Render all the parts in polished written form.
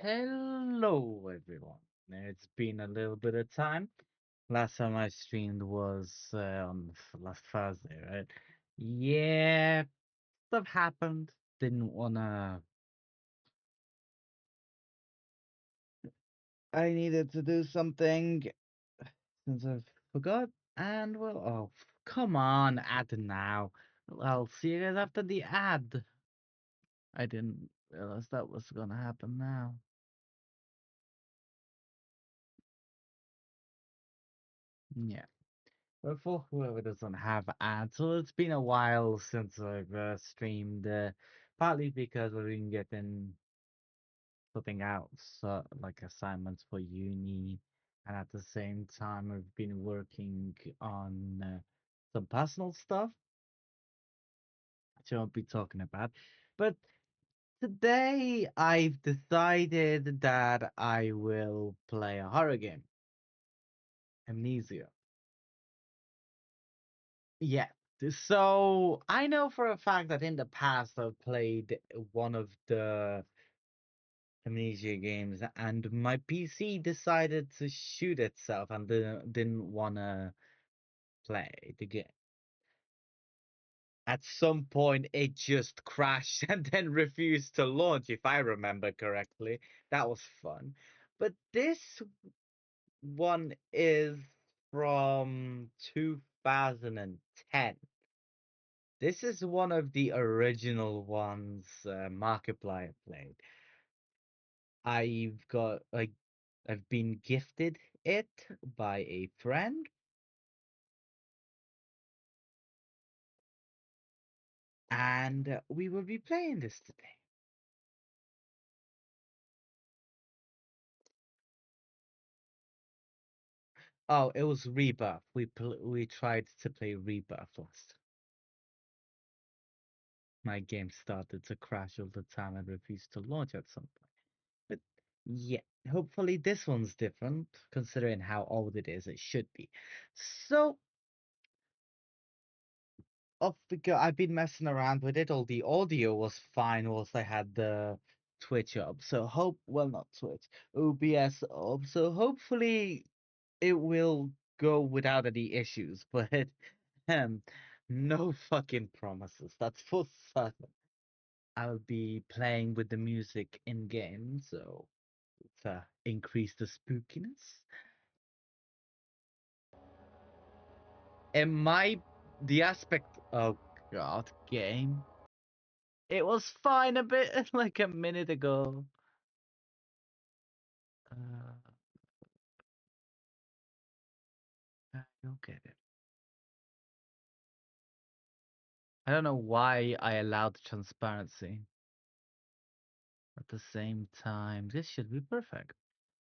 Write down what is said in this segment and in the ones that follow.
Hello, everyone. It's been a little bit of time. Last time I streamed was on last Thursday, right? Yeah, stuff happened. Didn't wanna. I needed to do something since I forgot. And well, oh, come on, ad now. I'll see you guys after the ad. I didn't realize that was gonna happen now. Yeah. But for whoever doesn't have ads, so it's been a while since I've streamed, partly because I've been getting something out, so, like assignments for uni, and at the same time I've been working on some personal stuff, which I'll be talking about. But today I've decided that I will play a horror game, Amnesia. Yeah. So I know for a fact that in the past I've played one of the Amnesia games and my PC decided to shoot itself and didn't want to play the game. At some point it just crashed and then refused to launch, if I remember correctly. That was fun. But this one is from 2010. This is one of the original ones Markiplier played. I've got like I've been gifted it by a friend, and we will be playing this today. Oh, it was Rebirth. We tried to play Rebirth last. My game started to crash all the time and refused to launch at some point. But yeah, hopefully this one's different considering how old it is. It should be. So off the go. I've been messing around with it. All the audio was fine whilst I had the Twitch up. So not Twitch, OBS up. So hopefully it will go without any issues. But um, no fucking promises. That's for certain. I'll be playing with the music in game, so to increase the spookiness. It might the aspect. Oh God, game. It was fine a bit like a minute ago. Uh, I don't get it. I don't know why I allowed transparency. At the same time, this should be perfect.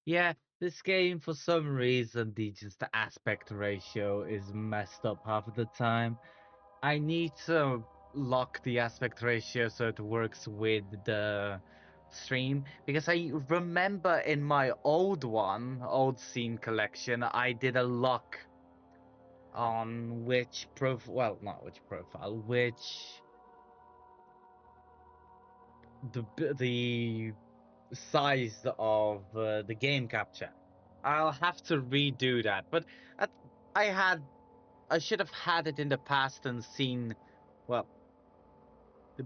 Yeah, this game for some reason the aspect ratio is messed up half of the time. I need to lock the aspect ratio so it works with the stream because I remember in my old scene collection, I did a lock on which profile, well, not which profile, which the size of the game capture. I'll have to redo that, but at, I had I should have had it in the past and seen, well,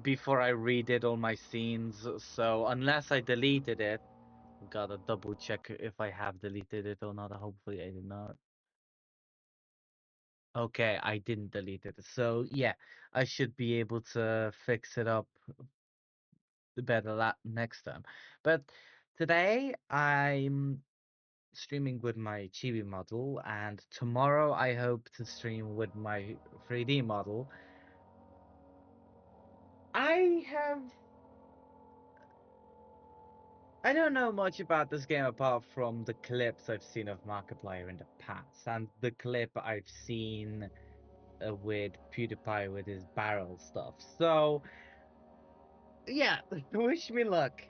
before I redid all my scenes. So unless I deleted it, gotta double check if I have deleted it or not. Hopefully I did not. Okay, I didn't delete it. So yeah, I should be able to fix it up better next time. But today I'm streaming with my Chibi model, and tomorrow I hope to stream with my 3D model. I have I don't know much about this game apart from the clips I've seen of Markiplier in the past, and the clip I've seen with PewDiePie with his barrel stuff. So yeah, wish me luck.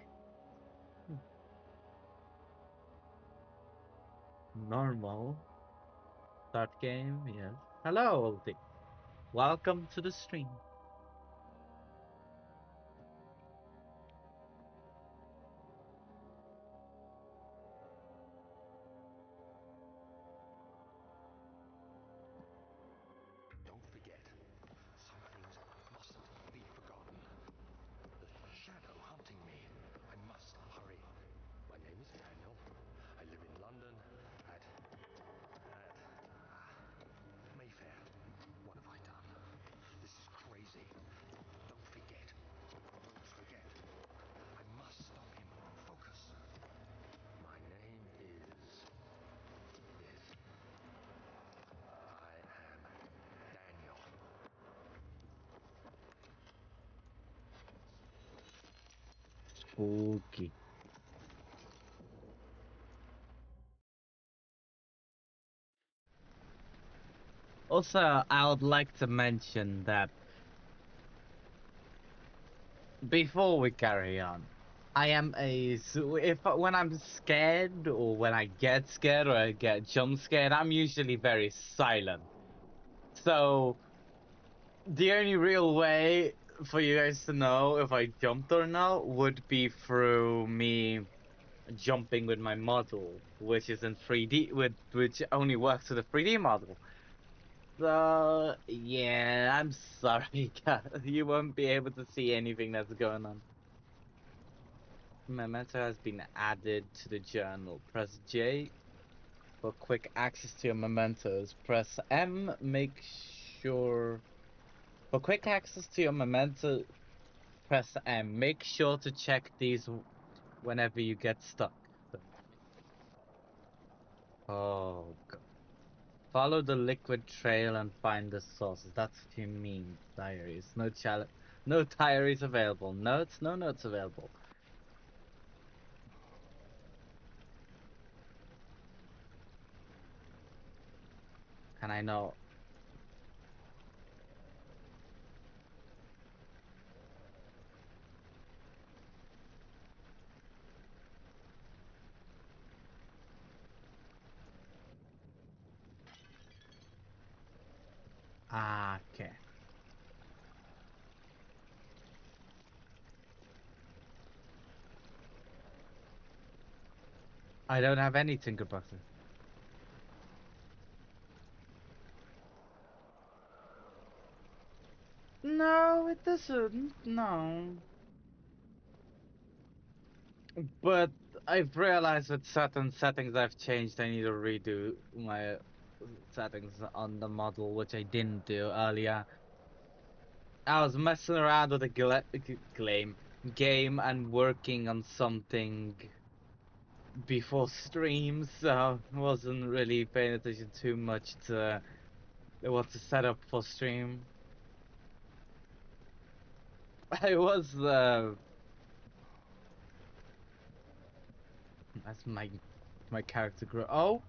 Normal. Start game, yes. Hello, Oldie. Welcome to the stream. Spooky. Also, I would like to mention that before we carry on, I am if when I'm scared or when I get scared or I get jump scared, I'm usually very silent. So the only real way for you guys to know if I jumped or not would be through me jumping with my model, which is in 3D, which only works with a 3D model. So yeah, I'm sorry, guys. You won't be able to see anything that's going on. Memento has been added to the journal. Press J for quick access to your mementos. Press M, make sure... For quick access to your memento, press M. Make sure to check these whenever you get stuck. Oh, God. Follow the liquid trail and find the sources. That's what you mean, diaries. No diaries available. Notes? No notes available. Can I know? Ah, okay. I don't have any tinkerboxes. No, it doesn't. No. But I've realized with certain settings I've changed, I need to redo my settings on the model, which I didn't do earlier. I was messing around with the game and working on something before stream, so I wasn't really paying attention too much to what to set up for stream. I was as my character grew. Oh,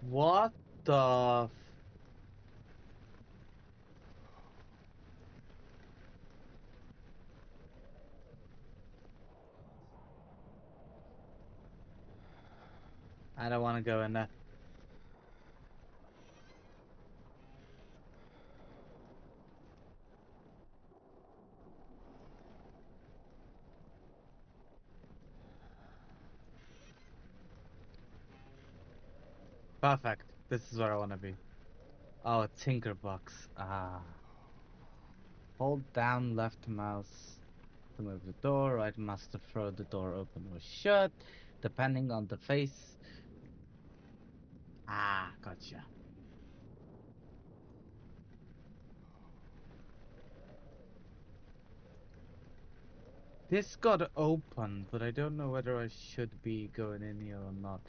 what the? I don't want to go in there. Perfect. This is where I want to be. Oh, Tinkerbox. Ah. Hold down left mouse to move the door, right mouse to throw the door open or shut, depending on the face. Ah, gotcha. This got open, but I don't know whether I should be going in here or not.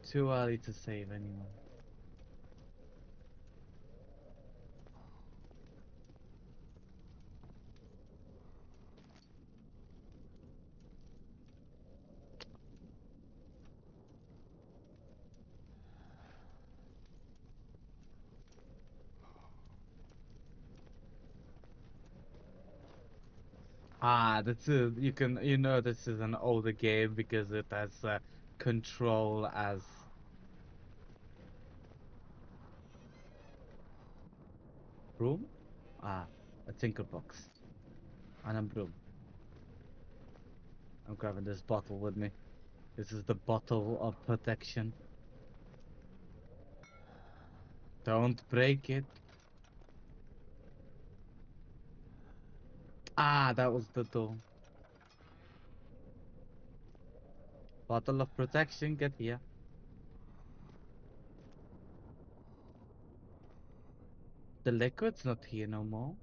Too early to save anyway. Ah, you know this is an older game because it has control as broom. Ah, a Tinkerbox and a broom. I'm grabbing this bottle with me. This is the bottle of protection. Don't break it. Ah, that was the door. Bottle of protection, get here. The liquid's not here no more.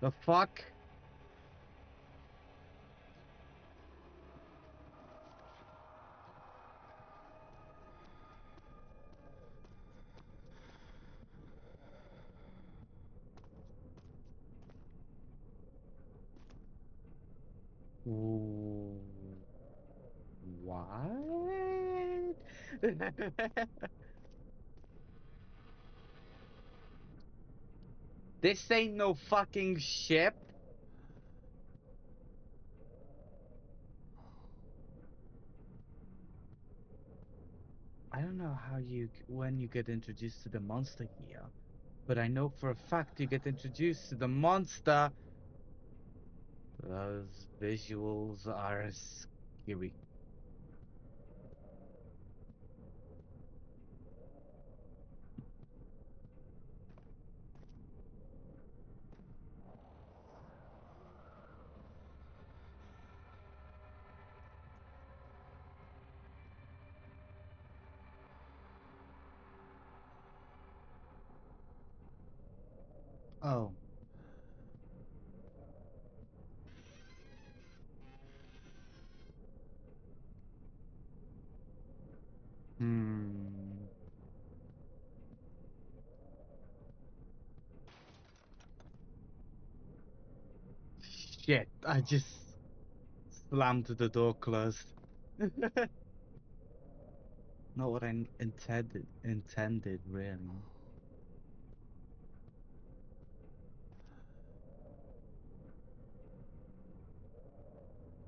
The fuck? Ooh, what? This ain't no fucking ship. I don't know how when you get introduced to the monster here, but I know for a fact you get introduced to the monster. Those visuals are scary. Oh. Hmm. Shit, I just slammed the door closed. Not what I intended really.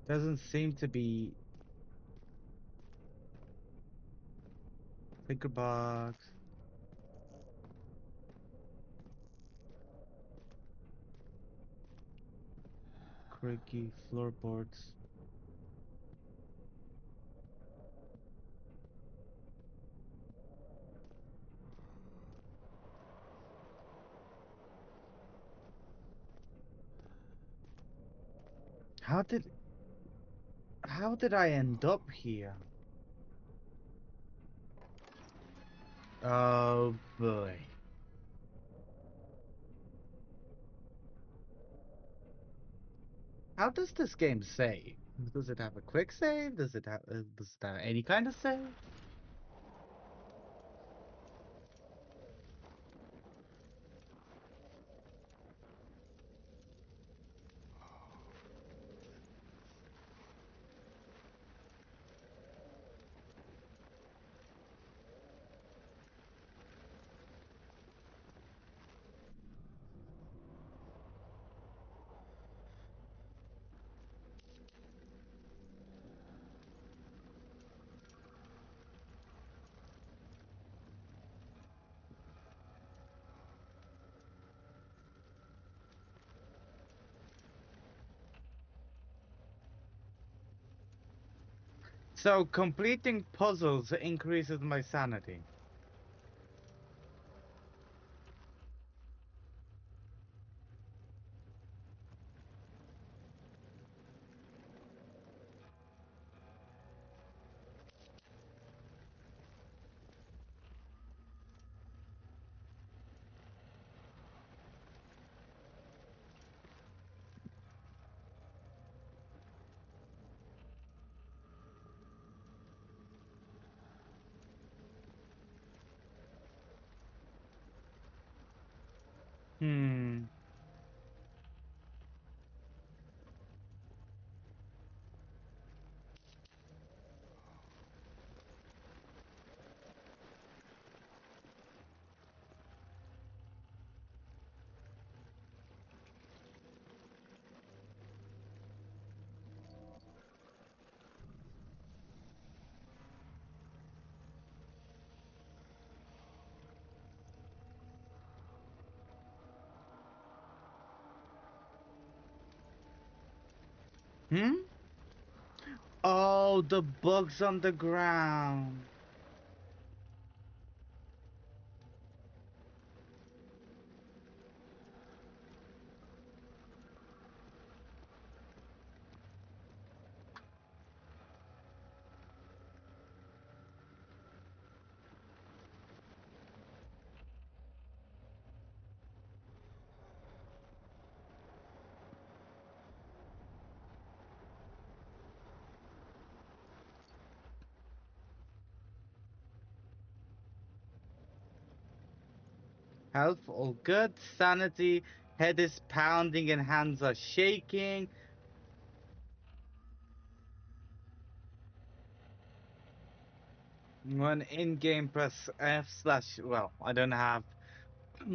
Doesn't seem to be Thinker box, creaky floorboards. How did how did I end up here? Oh boy. How does this game save? Does it have a quick save? Does it have any kind of save? So completing puzzles increases my sanity. Hmm. Hmm? Oh, the bugs on the ground. Health all good. Sanity. Head is pounding and hands are shaking. When in game, press F slash. Well, I don't have.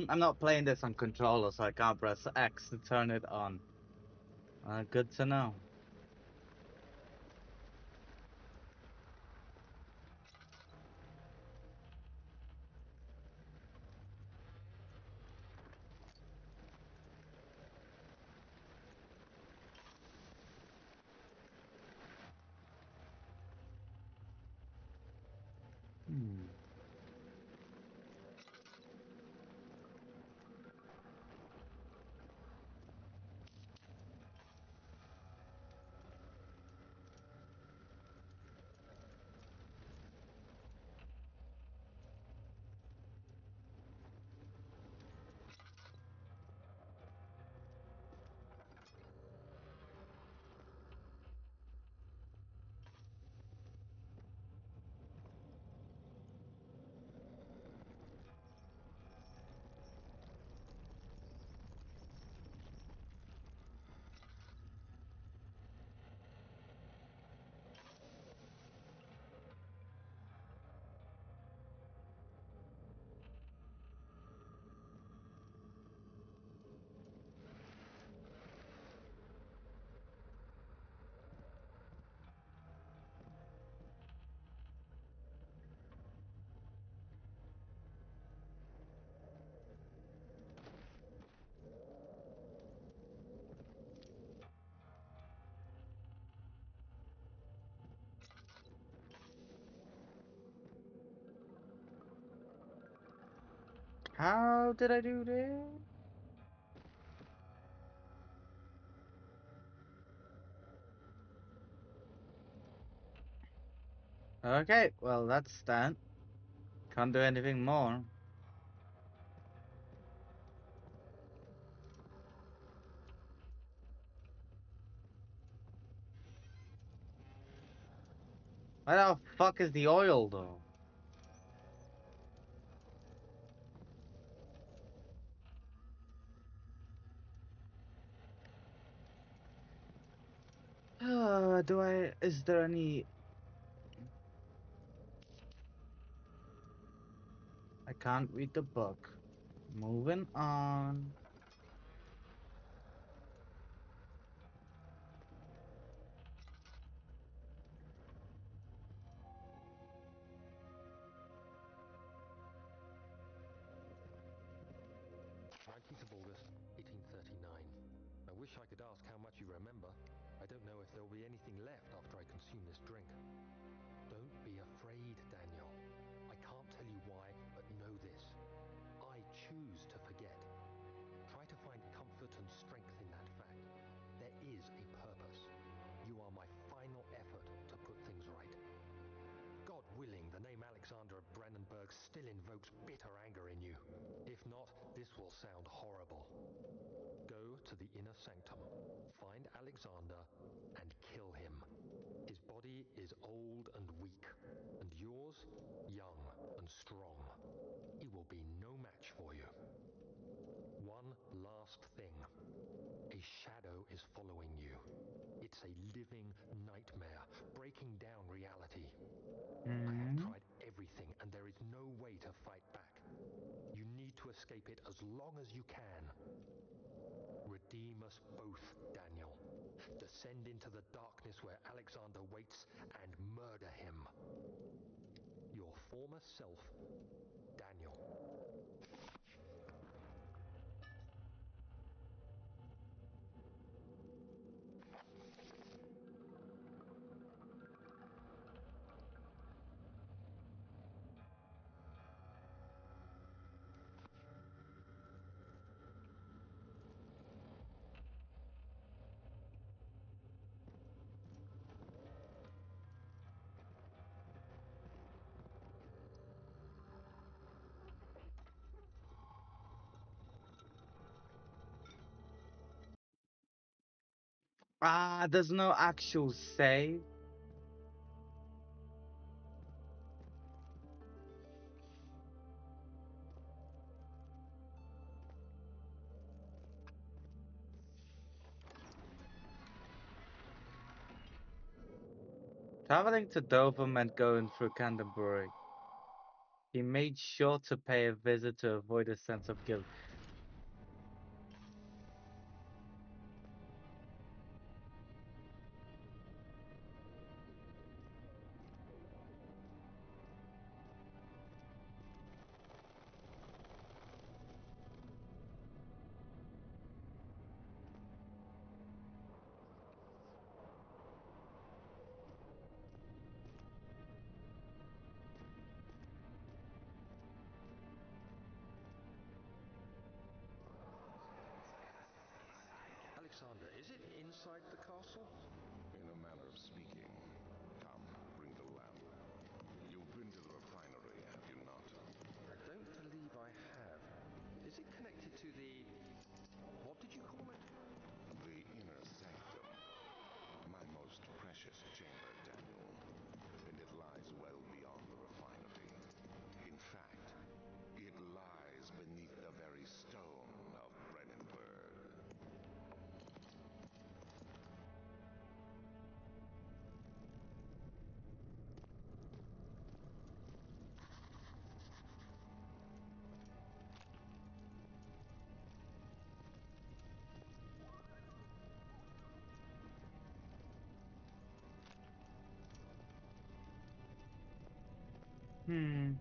I'm not playing this on controller, so I can't press X to turn it on. Good to know. Hmm. How did I do this? Okay, well that's that. Can't do anything more. Where the fuck is the oil though? Is there any? I can't read the book. Moving on. Nineteenth of August, 1839. I wish I could ask how much you remember. I don't know if there'll be anything left after I consume this drink. Don't be afraid, Daniel. I can't tell you why, but know this. I choose to forget. Try to find comfort and strength in that fact. There is a purpose. You are my final effort to put things right. God willing, the name Alexander of Brandenburg still invokes bitter anger in you. If not, this will sound horrible. Go to the inner sanctum, find Alexander, and kill him. His body is old and weak, and yours young and strong. He will be no match for you. One last thing. A shadow is following you. It's a living nightmare, breaking down reality. I have Hmm. tried everything, and there is no way to fight back. You need to escape it as long as you can. Redeem us both, Daniel. Descend into the darkness where Alexander waits and murder him. Your former self, Daniel. There's no actual save. Traveling to Dover meant going through Canterbury. He made sure to pay a visit to avoid a sense of guilt. Alexander, is it inside the castle? In a manner of speaking. Come, bring the lamp. You've been to the refinery, have you not? I don't believe I have. Is it connected to the... what did you call it? The inner sanctum. My most precious chamber, Daniel. And it lies well beyond the refinery. In fact, it lies beneath the very stone of Brennenburg. Hmm.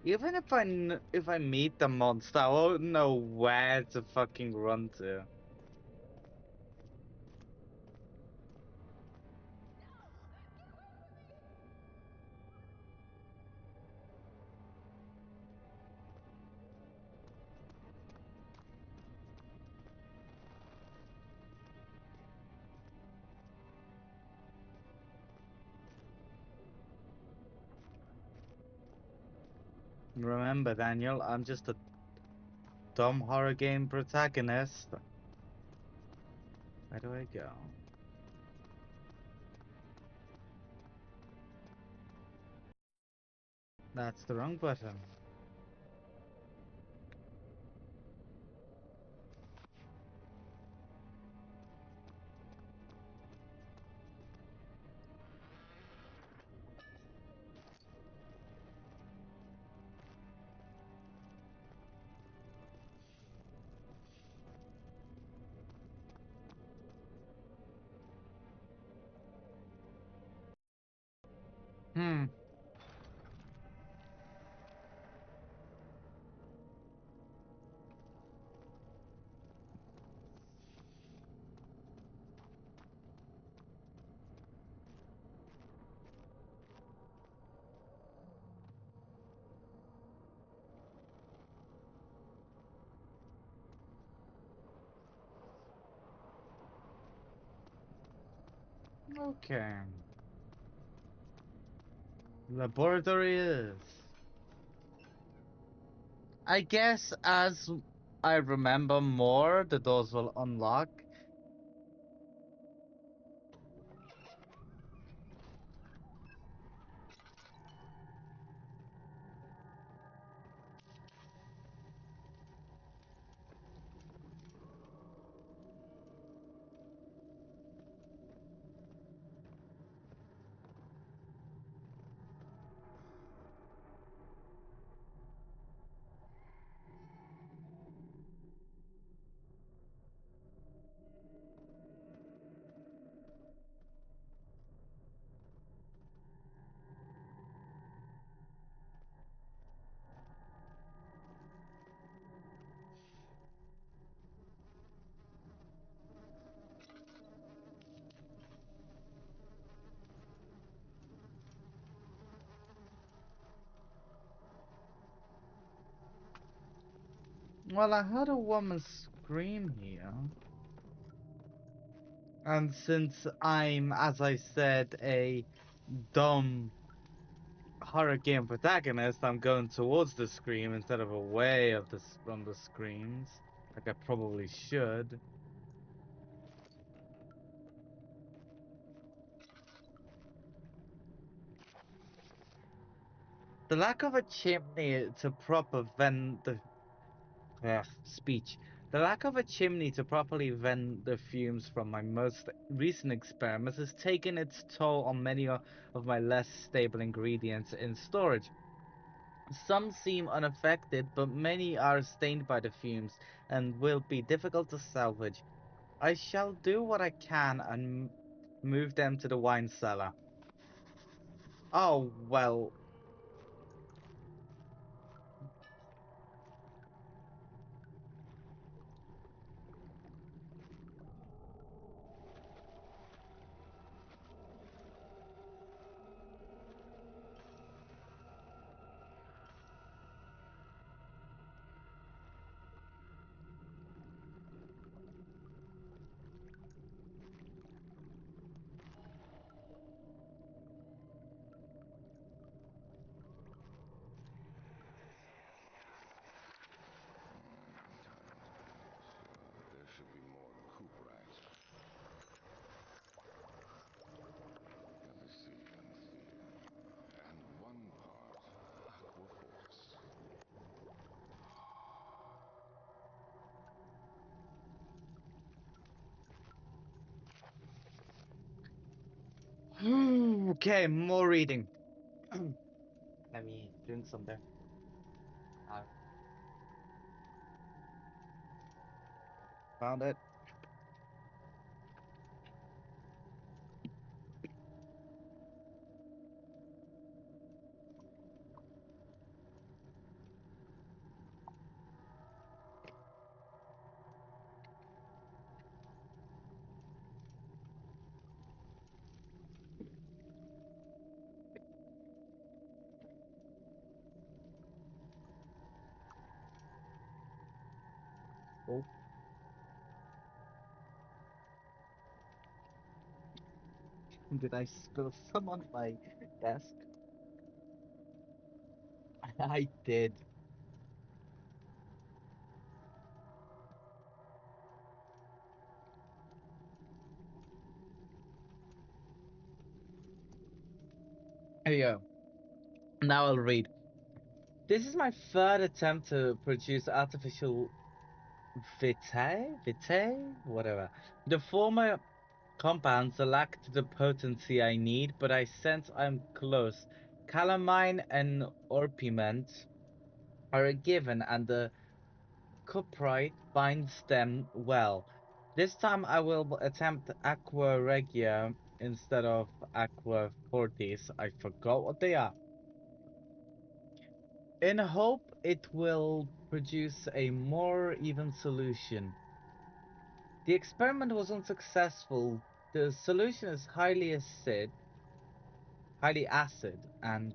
Even if I meet the monster, I won't know where to fucking run to. Remember, Daniel, I'm just a dumb horror game protagonist. Where do I go? That's the wrong button. Hmm. Okay. Laboratory is. I guess as I remember more, the doors will unlock. Well, I heard a woman scream here. And since I'm, as I said, a dumb horror game protagonist, I'm going towards the scream instead of away from the screams, like I probably should. The lack of a chimney to proper vent the speech. The lack of a chimney to properly vent the fumes from my most recent experiments has taken its toll on many of my less stable ingredients in storage. Some seem unaffected, but many are stained by the fumes and will be difficult to salvage. I shall do what I can and move them to the wine cellar. Oh, well. There should be more coop racks. Let me see, let me see. And one part Aquaforce. Okay, more reading. Let me drink some there. Found it. Oh, did I spill some on my desk? I did. Here you go. Now I'll read. This is my third attempt to produce artificial vitae, whatever. The former compounds lacked the potency I need, but I sense I'm close. Calamine and orpiment are a given, and the cuprite binds them well. This time I will attempt aqua regia instead of aqua fortis. I forgot what they are. In hope it will produce a more even solution. The experiment was unsuccessful. The solution is highly acid and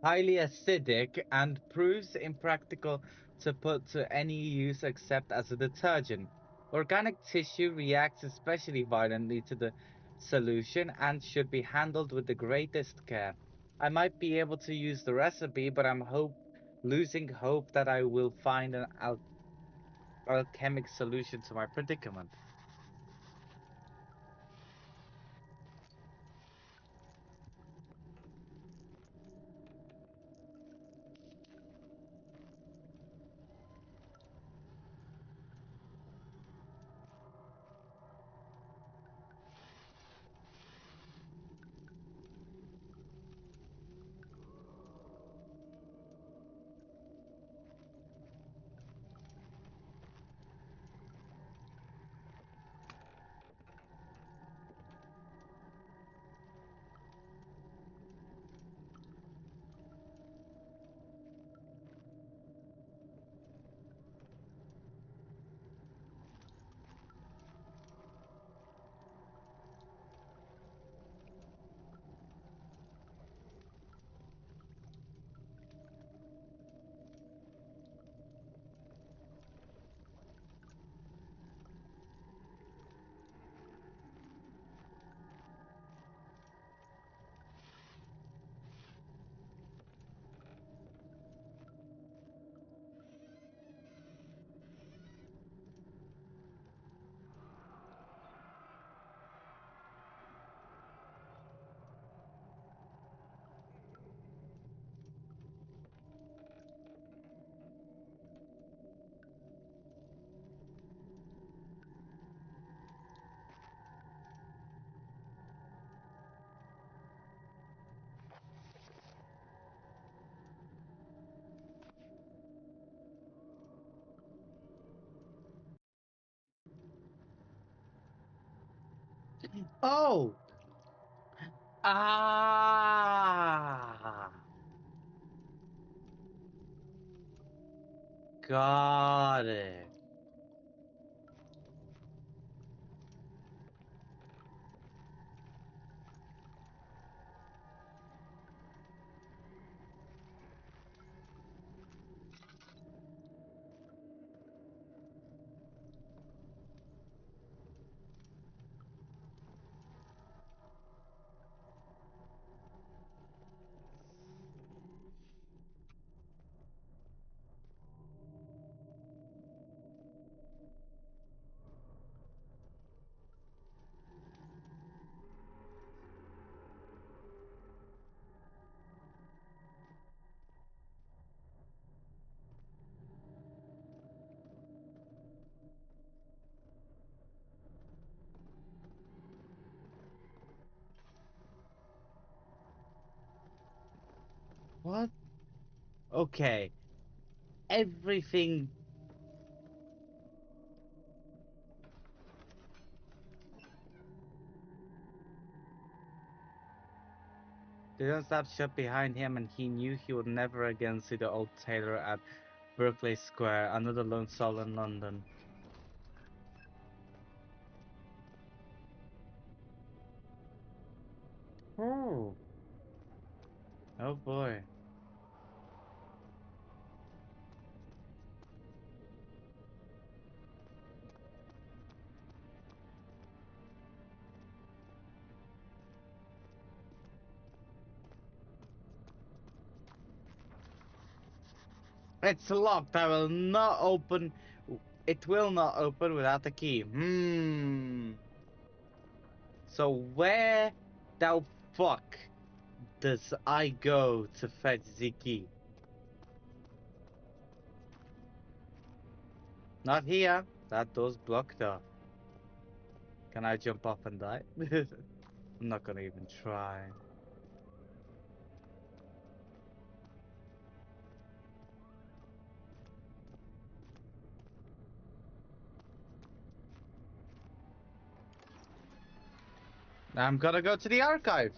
highly acidic and proves impractical to put to any use except as a detergent. Organic tissue reacts especially violently to the solution and should be handled with the greatest care. I might be able to use the recipe, but losing hope that I will find an alchemic solution to my predicament. Oh! Ah! Got it. What? Okay. Everything. They don't stop shut behind him, and he knew he would never again see the old tailor at Berkeley Square, another lone soul in London. Oh. Oh boy. It's locked. I will not open. It will not open without the key. So where the fuck does I go to fetch the key? Not here. That door's blocked off. Can I jump off and die? I'm not gonna even try. I'm gonna go to the archive.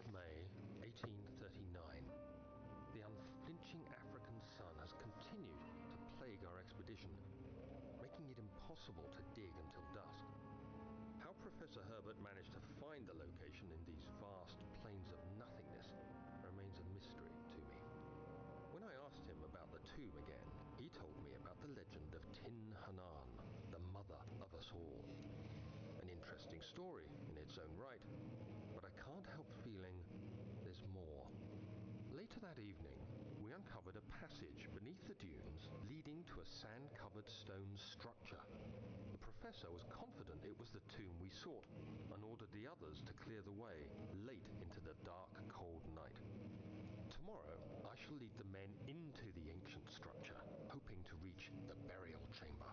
May 1839. The unflinching African sun has continued to plague our expedition, making it impossible to dig until dusk. How Professor Herbert managed to find the location in these vast plains of nothingness remains a mystery to me. When I asked him about the tomb again, he told me about the legend of Tin Hinan, the mother of us all. An interesting story in its own right, but I can't help feeling there's more. Later that evening, we uncovered a passage beneath the dunes leading to a sand-covered stone structure. The professor was confident it was the tomb we sought and ordered the others to clear the way late into the dark, cold night. Tomorrow, I shall lead the men into the ancient structure, hoping to reach the burial chamber.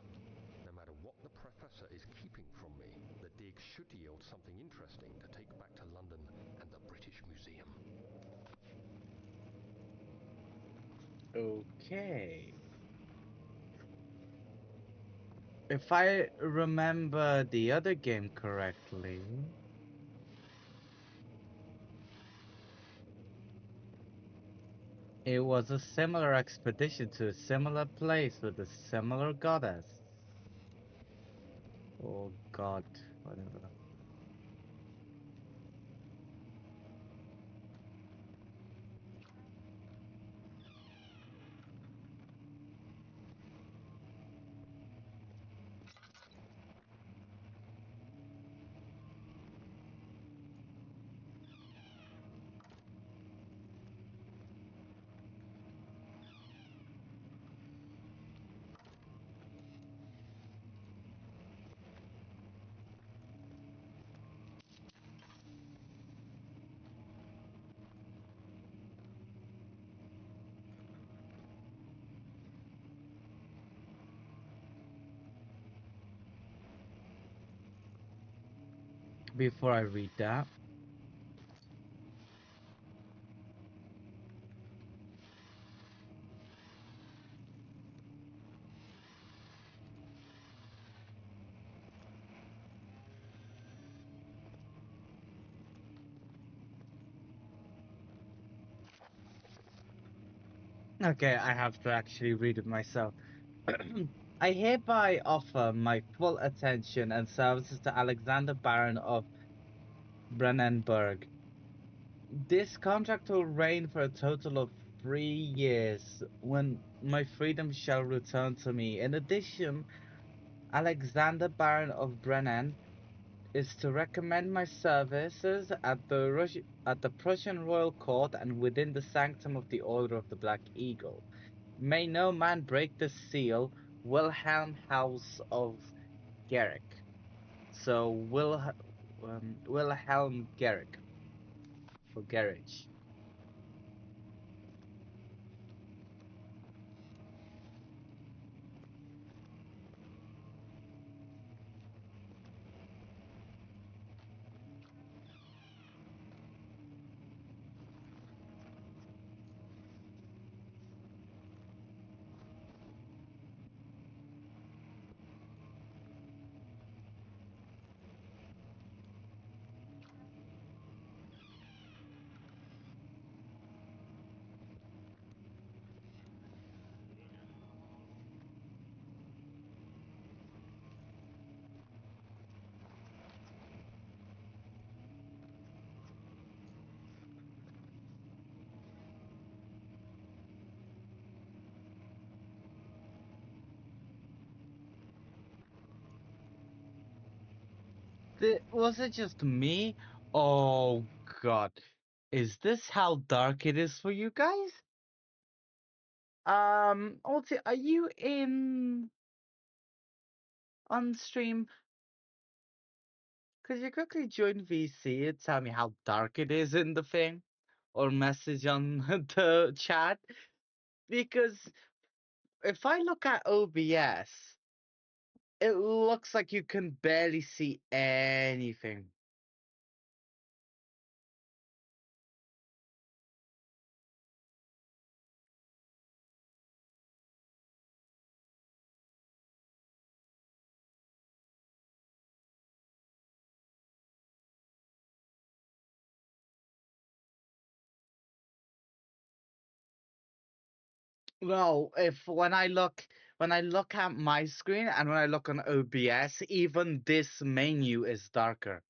No matter what the professor is keeping from me, the dig should yield something interesting to take back to London and the British Museum. Okay. If I remember the other game correctly, it was a similar expedition to a similar place with a similar goddess. Oh god, whatever. before I read that. Okay, I have to actually read it myself. I hereby offer my full attention and services to Alexander Baron of Brennenburg. This contract will reign for a total of 3 years, when my freedom shall return to me. In addition, Alexander Baron of Brennan is to recommend my services at the Prussian royal court and within the sanctum of the Order of the Black Eagle. May no man break the seal. Wilhelm House of Garrick. So Wilhelm Garrick or Garage. Was it just me? Oh God. Is this how dark it is for you guys? Also, are you in on stream? Could you quickly join VC and tell me how dark it is in the thing? Or message on the chat? Because if I look at OBS, it looks like you can barely see anything. Well, if when I look at my screen and when I look on OBS, even this menu is darker.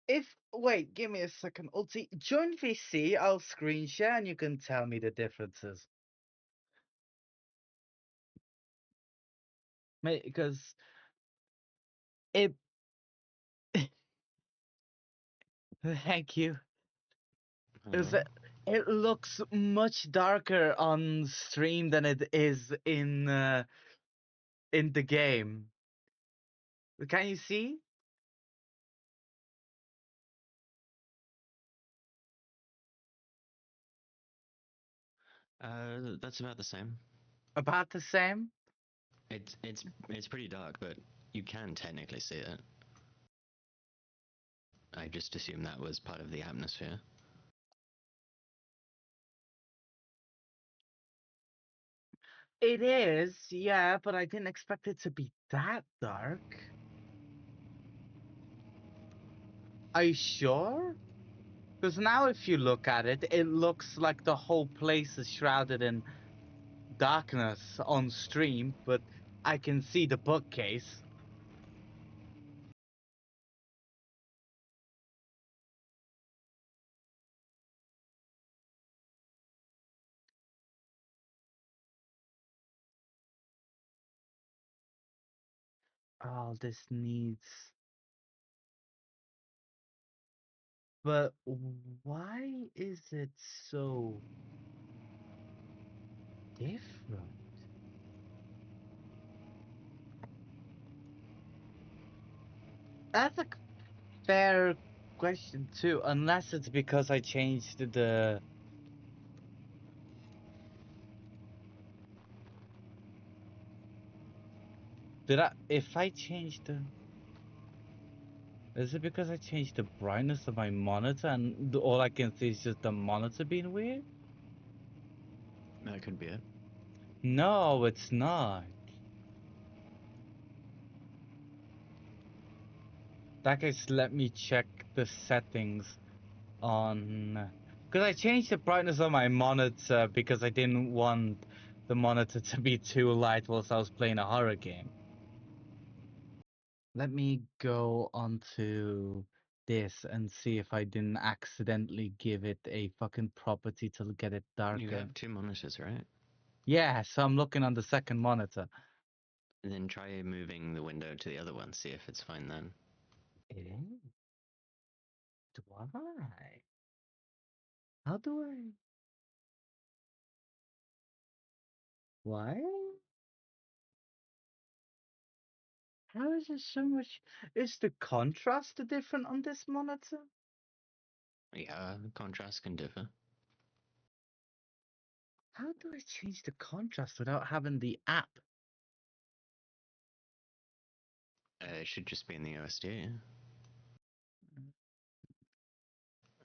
If wait, give me a second. Ulti, join VC. I'll screen share and you can tell me the differences. Because it. Thank you. Is Hello? it looks much darker on stream than it is in the game. Can you see? That's about the same. About the same? It's pretty dark, but you can technically see it. I just assumed that was part of the atmosphere. It is, yeah, but I didn't expect it to be that dark. Are you sure? Because now if you look at it, it looks like the whole place is shrouded in darkness on stream, but I can see the bookcase. Oh, this needs. But why is it so different? That's a fair question too, unless it's because I changed the. Did I? If I changed the. Is it because I changed the brightness of my monitor and all I can see is just the monitor being weird? That could be it. No, it's not. That case, let me check the settings on. Because I changed the brightness of my monitor because I didn't want the monitor to be too light whilst I was playing a horror game. Let me go onto this and see if I didn't accidentally give it a fucking property to get it darker. You have 2 monitors, right? Yeah, so I'm looking on the second monitor. And then try moving the window to the other one, see if it's fine then. It is. Do I? How do I? Why? How is it so much? Is the contrast different on this monitor? Yeah, contrast can differ. How do I change the contrast without having the app? It should just be in the OSD.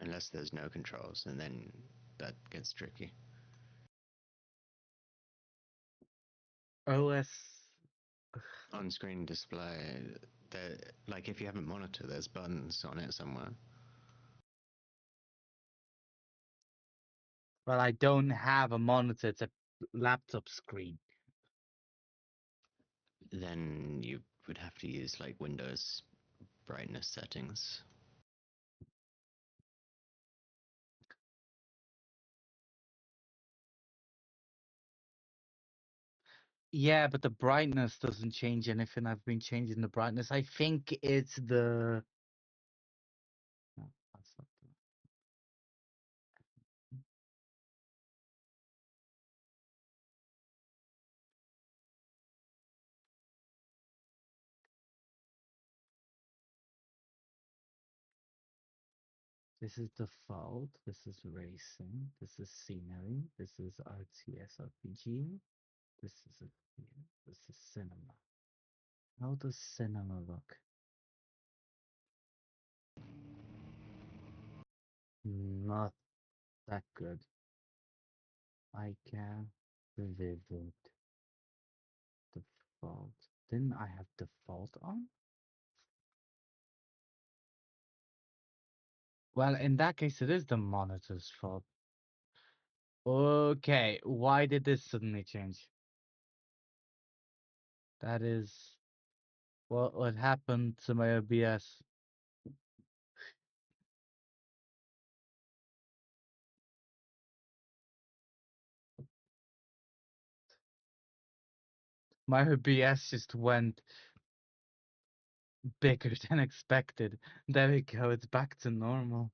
Unless there's no controls, and then that gets tricky. OS. On-screen display, like if you have a monitor, there's buttons on it somewhere. Well, I don't have a monitor. It's a laptop screen. Then you would have to use like Windows brightness settings. Yeah, but the brightness doesn't change anything. I've been changing the brightness. I think it's the. No, that's not the. This is default. This is racing. This is scenery. This is RTS RPG. This is a. This is cinema. How does cinema look? Not that good. I can vivid default. Didn't I have default on? Well, in that case, it is the monitor's fault. Okay, why did this suddenly change? That is what happened to my OBS. My OBS just went bigger than expected. There we go, it's back to normal.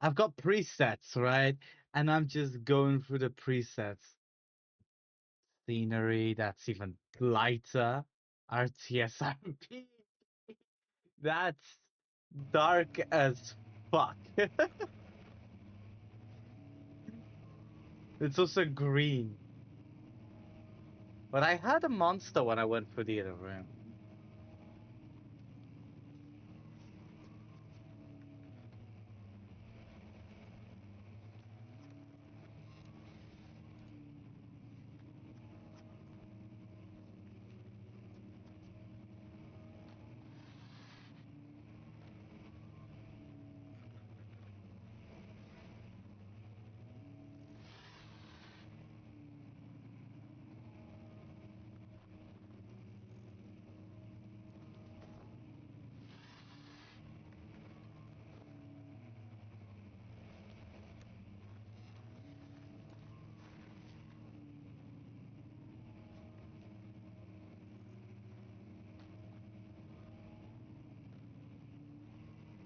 I've got presets, right? And I'm just going through the presets. Scenery, that's even lighter. RTSRP. That's dark as fuck. It's also green. But I had a monster when I went through the other room.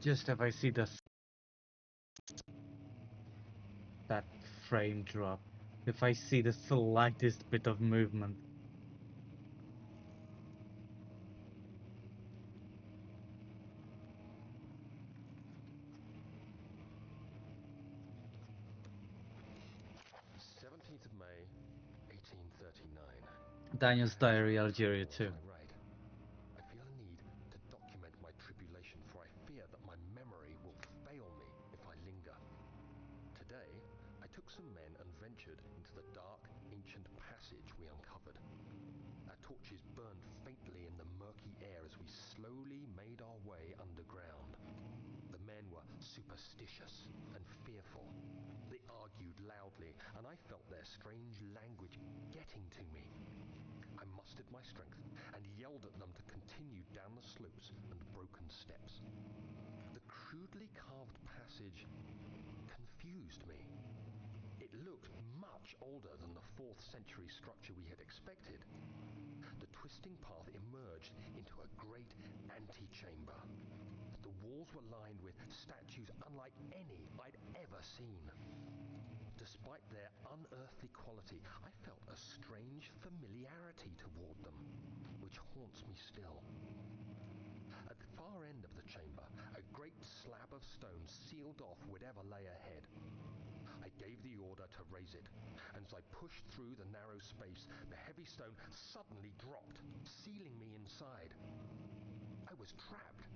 Just if I see that frame drop, if I see the slightest bit of movement. May 1839. Daniel's Diary, Algeria too. I write. I feel a need to document my tribulation, for I fear that my memory will fail me if I linger. Today, I took some men and ventured into the dark, ancient passage we uncovered. Our torches burned faintly in the murky air as we slowly made our way underground. The men were superstitious and fearful. They argued loudly, and I felt their strange language getting to me. I mustered my strength and yelled at them to continue down the slopes and broken steps. The crudely carved passage confused me. It looked much older than the 4th century structure we had expected. The twisting path emerged into a great antechamber. The walls were lined with statues unlike any I'd ever seen. Despite their unearthly quality, I felt a strange familiarity toward them, which haunts me still. At the far end of the chamber, a great slab of stone sealed off whatever lay ahead. I gave the order to raise it, and as I pushed through the narrow space, the heavy stone suddenly dropped, sealing me inside. I was trapped.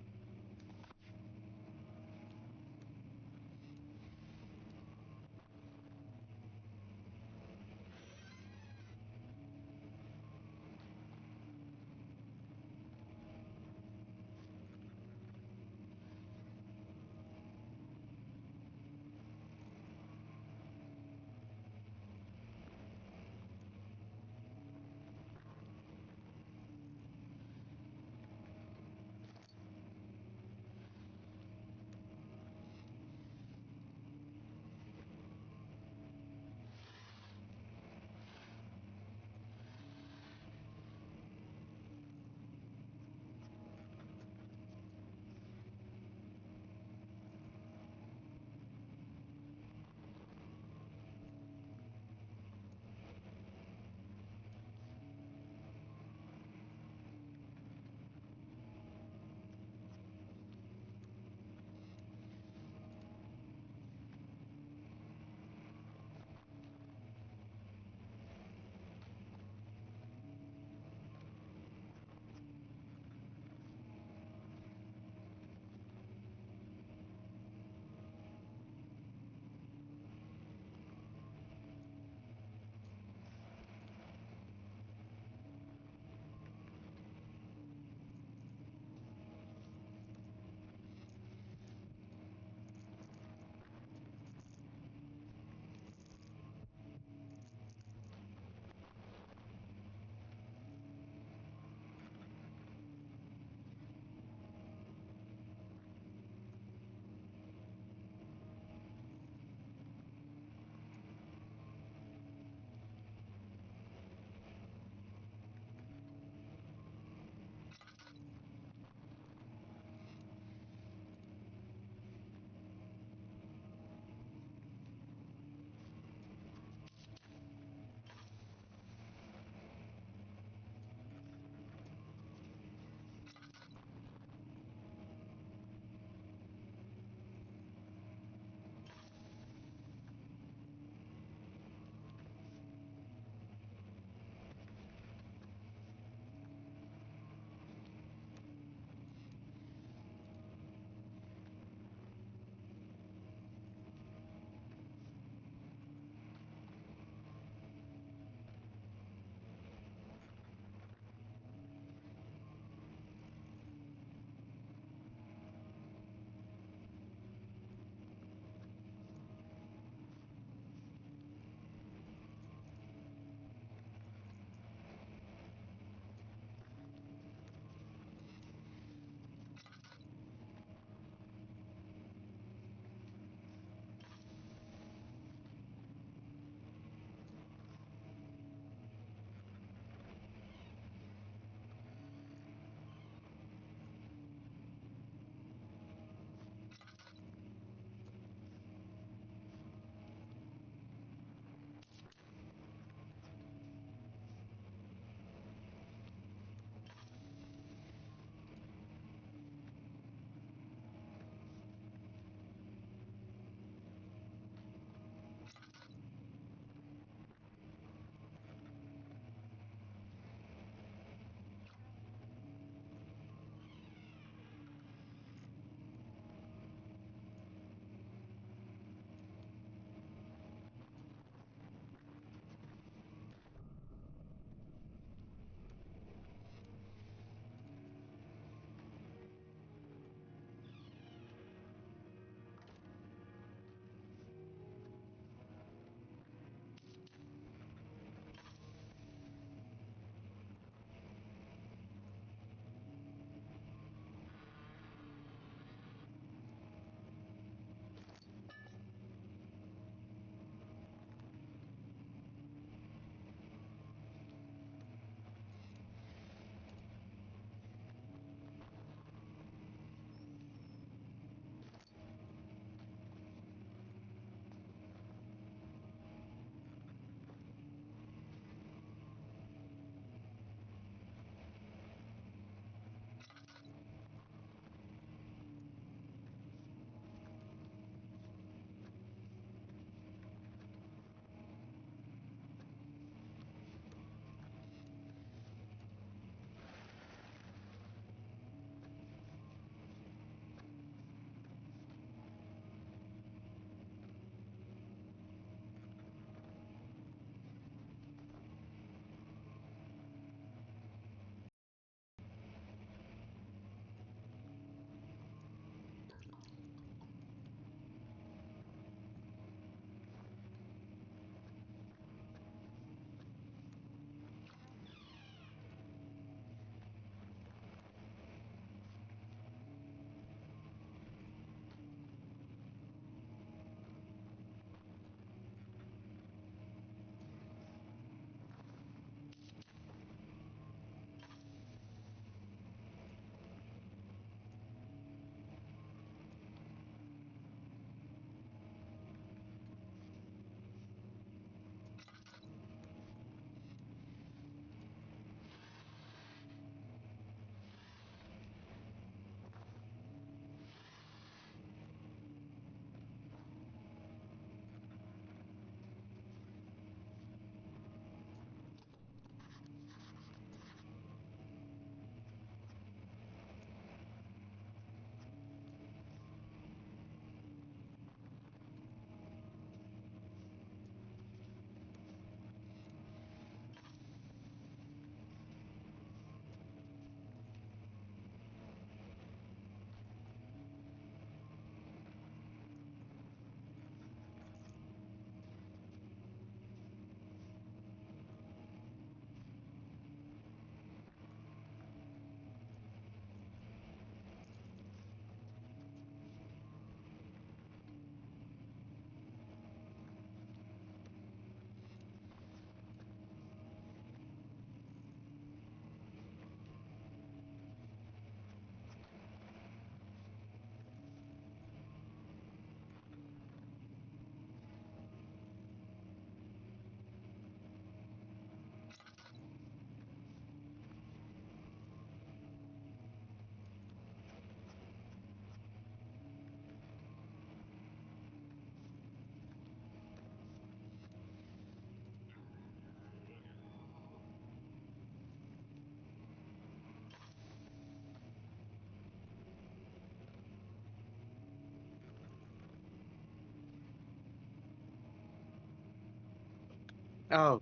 Oh,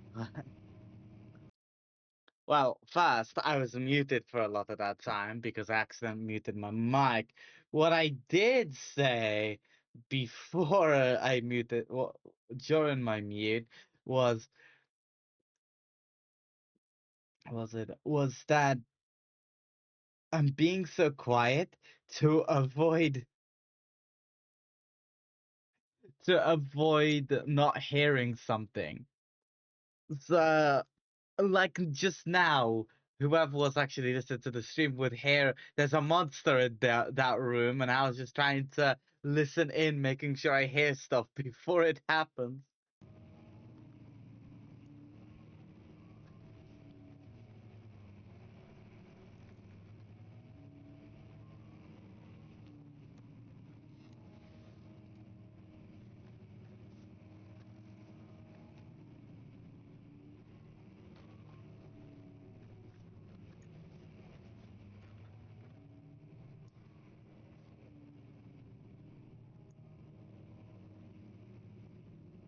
well, first, I was muted for a lot of that time because I accidentally muted my mic. What I did say before I muted, well, during my mute, was was that I'm being so quiet to avoid not hearing something. So, like just now, whoever was actually listening to the stream would hear there's a monster in that room, and I was just trying to listen in, making sure I hear stuff before it happens.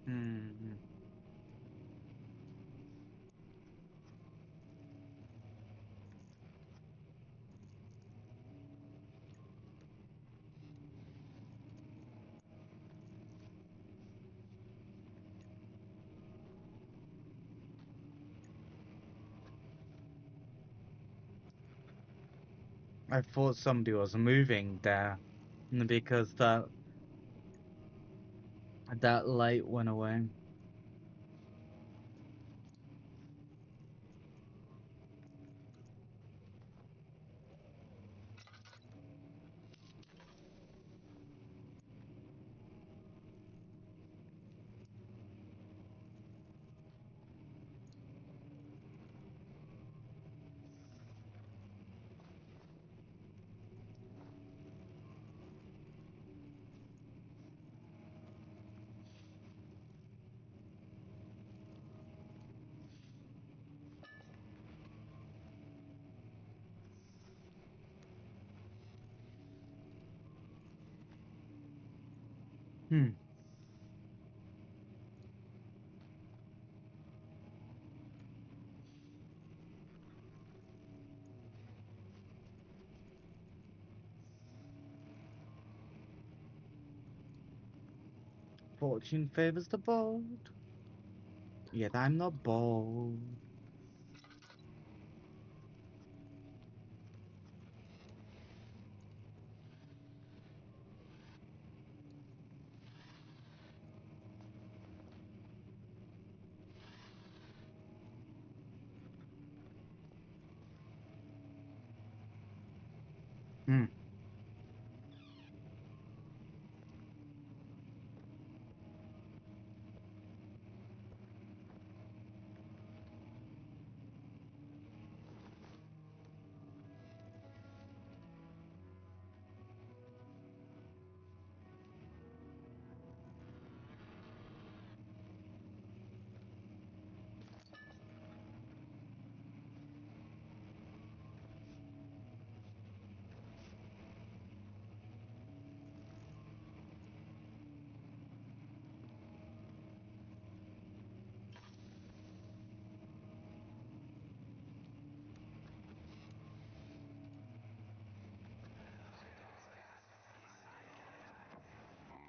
Hmm. I thought somebody was moving there because that light went away. Hmm. 14 favors the bold. Yet I'm not bold. Hmm.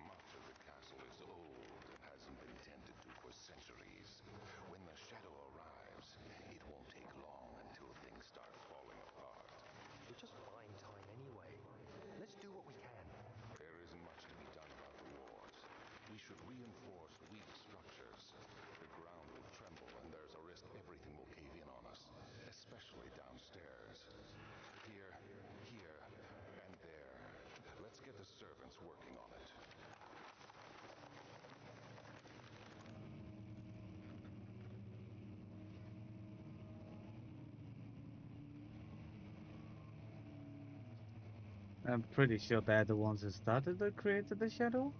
Much of the castle is old and hasn't been tended to for centuries. When the shadow arrives, it won't take long until things start falling apart. We're just buying time anyway. Let's do what we can. There isn't much to be done about the walls. We should reinforce weak structures. The ground will tremble and there's a risk everything will cave in on us, especially downstairs. Here, and there. Let's get the servants working on it. I'm pretty sure they're the ones who started or created the shadow.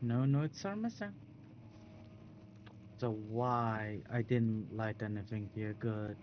No notes are missing. So why I didn't light anything here good?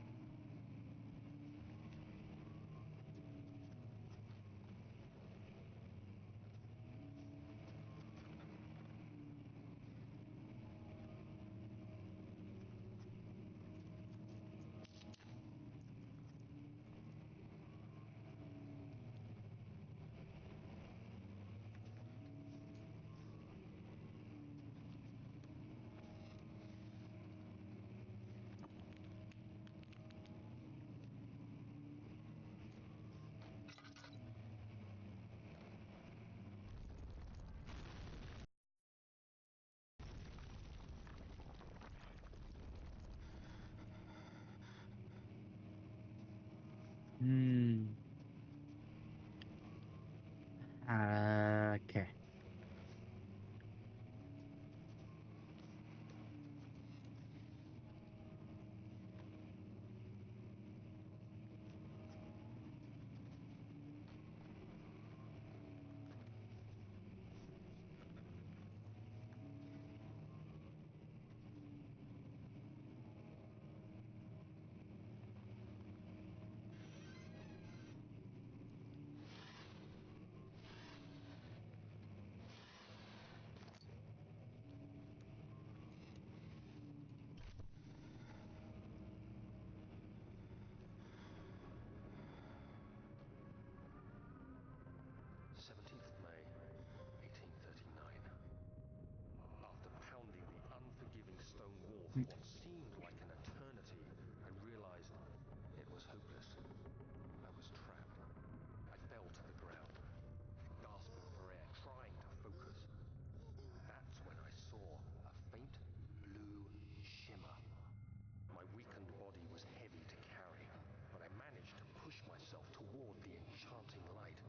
Hmm. Okay. Seventeenth of May, 1839. After pounding the unforgiving stone wall for what seemed like an eternity, I realized it was hopeless. I was trapped. I fell to the ground, gasping for air, trying to focus. That's when I saw a faint blue shimmer. My weakened body was heavy to carry, but I managed to push myself toward the enchanting light.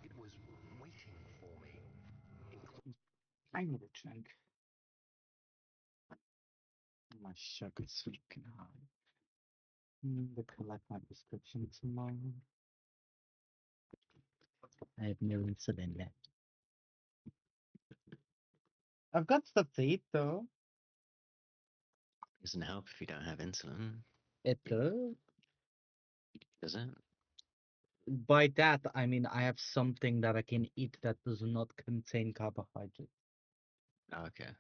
It was waiting for me. I need a drink. My sugar's looking high. To collect my prescription tomorrow. I have no insulin left. I've got stuff to eat though. Doesn't help if you don't have insulin, It does. does it? By that, I mean I have something that I can eat that does not contain carbohydrates. Oh, okay.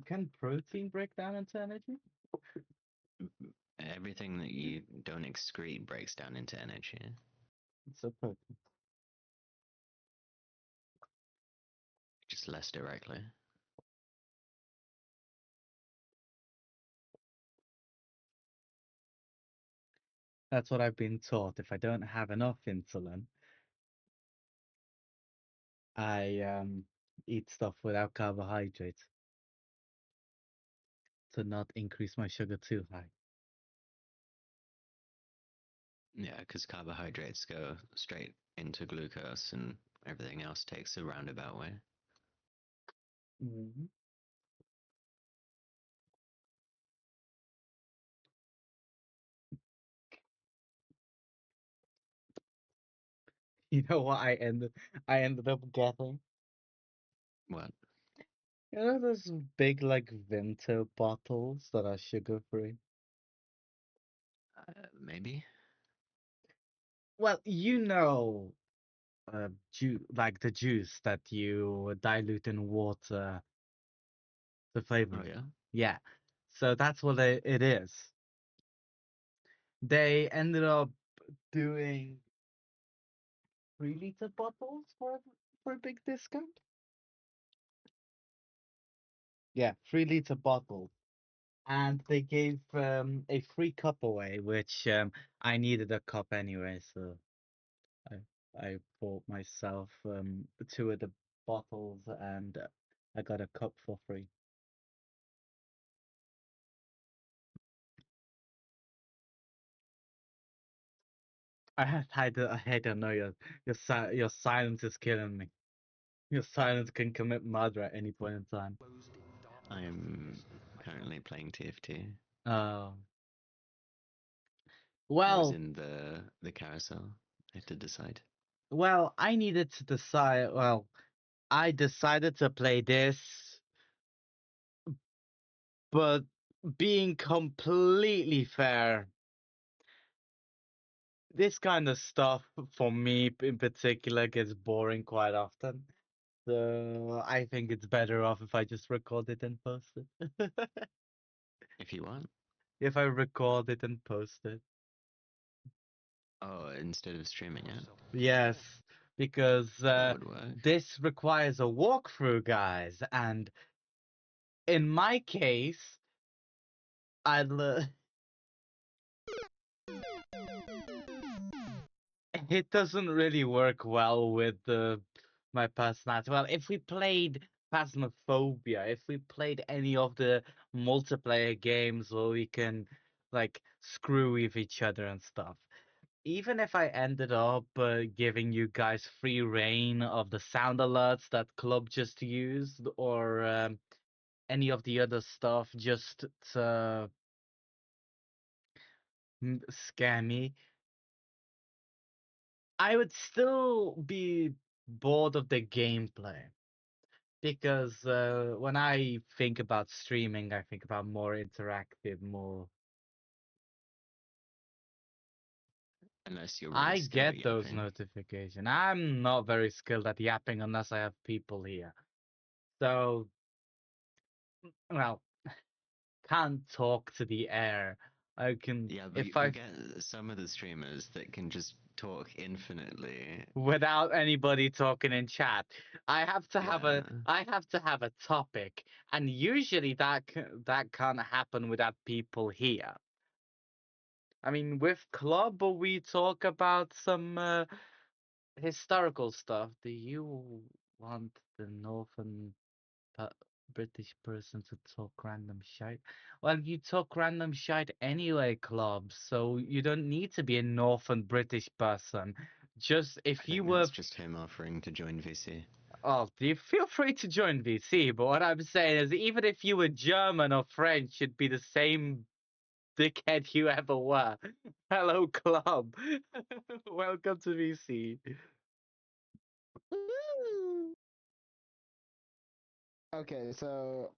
Can protein break down into energy? Everything that you don't excrete breaks down into energy. It's a protein. Just less directly. That's what I've been taught. If I don't have enough insulin, I eat stuff without carbohydrates to not increase my sugar too high. Yeah, because carbohydrates go straight into glucose and everything else takes a roundabout way. Mhm. You know what I ended up getting? What? You know those big like Vimto bottles that are sugar free? Maybe? Well, like the juice that you dilute in water to flavor Oh, it. yeah? Yeah. So that's what it is. They ended up doing 3 liter bottles for a big discount. Yeah, 3 liter bottle. And they gave a free cup away, which I needed a cup anyway, so I I bought myself 2 of the bottles and I got a cup for free. I don't know. Your silence is killing me. Your silence can commit murder at any point in time. I am currently playing TF2. Oh. I was Well, in the carousel. I had to decide. well, I needed to decide. Well, I decided to play this, but being completely fair, this kind of stuff for me in particular gets boring quite often. So I think it's better off if I just record it and post it. If you want. If I record it and post it. Oh, instead of streaming it, Yes, because that would work. this requires a walkthrough, guys, and in my case, I'd it doesn't really work well with my personality. Well, if we played Phasmophobia, if we played any of the multiplayer games where we can like screw with each other and stuff, even if I ended up giving you guys free reign of the sound alerts that Club just used, or any of the other stuff just to scare me, I would still be bored of the gameplay. Because when I think about streaming, I think about more interactive, more. Unless you're really I skilled get at those yapping. notifications. I'm not very skilled at yapping unless I have people here. So, well, can't talk to the air. I can, Yeah, but if you I, get some of the streamers that can just talk infinitely. without anybody talking in chat, Yeah. I have to have a topic, and usually that can't happen without people here. I mean, with Club, we talk about some historical stuff. Do you want the Northern pe- British person to talk random shite? Well, you talk random shite anyway, Club, so you don't need to be a Northern British person. Just I if you think were, that's just him offering to join VC. oh, you feel free to join VC, but what I'm saying is, even if you were German or French, you'd be the same dickhead you ever were. Hello, Club. Welcome to VC. Okay, so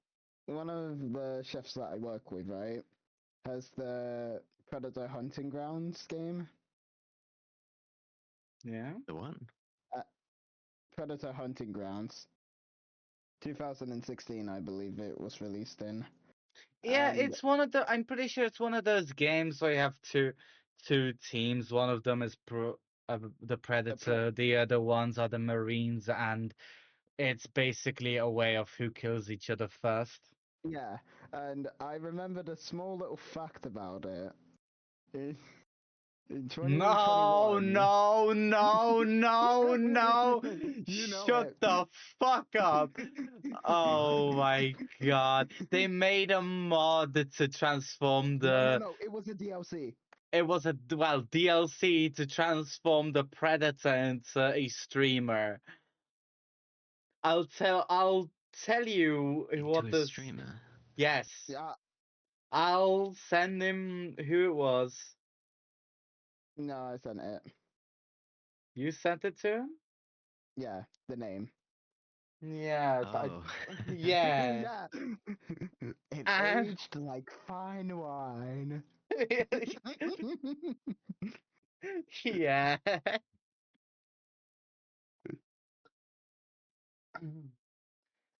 one of the chefs that I work with, right, has the Predator Hunting Grounds game. Yeah. The one? Uh, Predator Hunting Grounds. 2016, I believe it was released in. Yeah, And it's one of the. I'm pretty sure it's one of those games where you have two teams. One of them is the Predator. The other ones are the Marines, and it's basically a way of who kills each other first. yeah, and I remembered a small little fact about it. In, in No, 2021. no, no, no, no! You know Shut it. the fuck up! Oh What? my god! They made a mod to transform the. No, it was a DLC. It was a DLC to transform the Predator into a streamer. I'll tell you Into what a this. streamer? Yes, Yeah, I'll send him who it was. no, I sent it. You sent it to him? Yeah, the name. Yeah, Oh. yeah. Yeah. It And aged like fine wine. yeah. I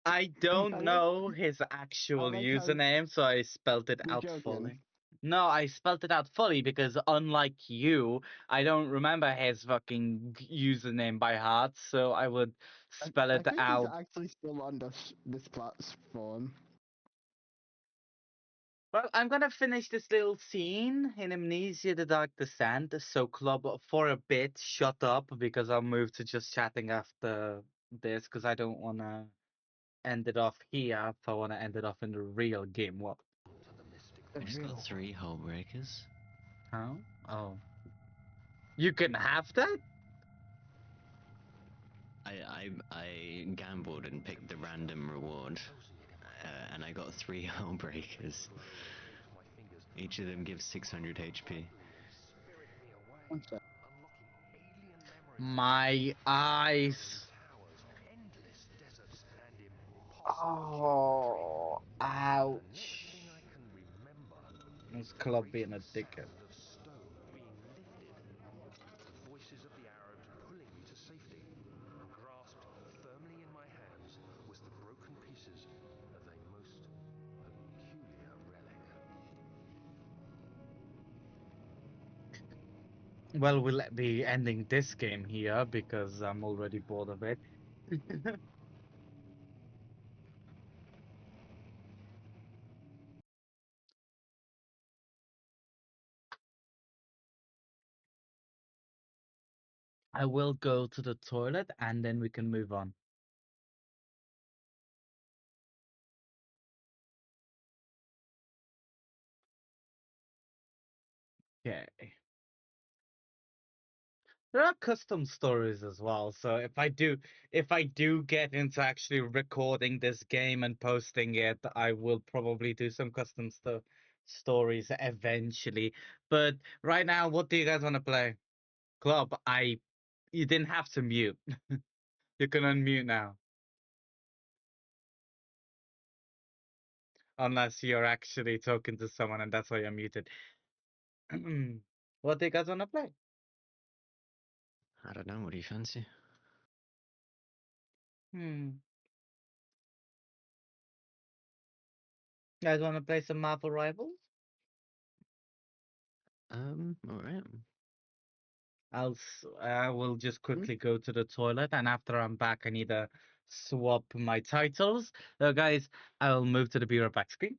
I don't like know his I actual like how username, so I spelled it you're out joking. fully. No, I spelled it out fully because unlike you, I don't remember his fucking username by heart, so I would spell I it think he's out. actually still on this platform. Well, I'm gonna finish this little scene in Amnesia: The Dark Descent, so Club for a bit shut up because I'll move to just chatting after this because I don't wanna end it off here if I wanna end it off in the real game. What? The I just got real 3 hull breakers. How? Oh. You can have that? I gambled and picked the random reward, and I got 3 Hellbreakers. Each of them gives 600 HP. One sec. My eyes. Oh, ouch. This club being a dickhead. Voices of the Arabs pulling me to safety. Grasped firmly in my hands was the broken pieces of a most peculiar relic. Well, we'll be ending this game here because I'm already bored of it. I will go to the toilet and then we can move on. Okay. There are custom stories as well. So if I do get into actually recording this game and posting it, I will probably do some custom stories eventually. But right now, what do you guys want to play? Club, you didn't have to mute. You can unmute now. Unless you're actually talking to someone and that's why you're muted. What do you guys want to play? I don't know, what do you fancy? Hmm. You guys want to play some Marvel Rivals? Alright. I will just quickly go to the toilet, and after I'm back, I need to swap my titles. Guys, I'll move to the Be Right Back screen.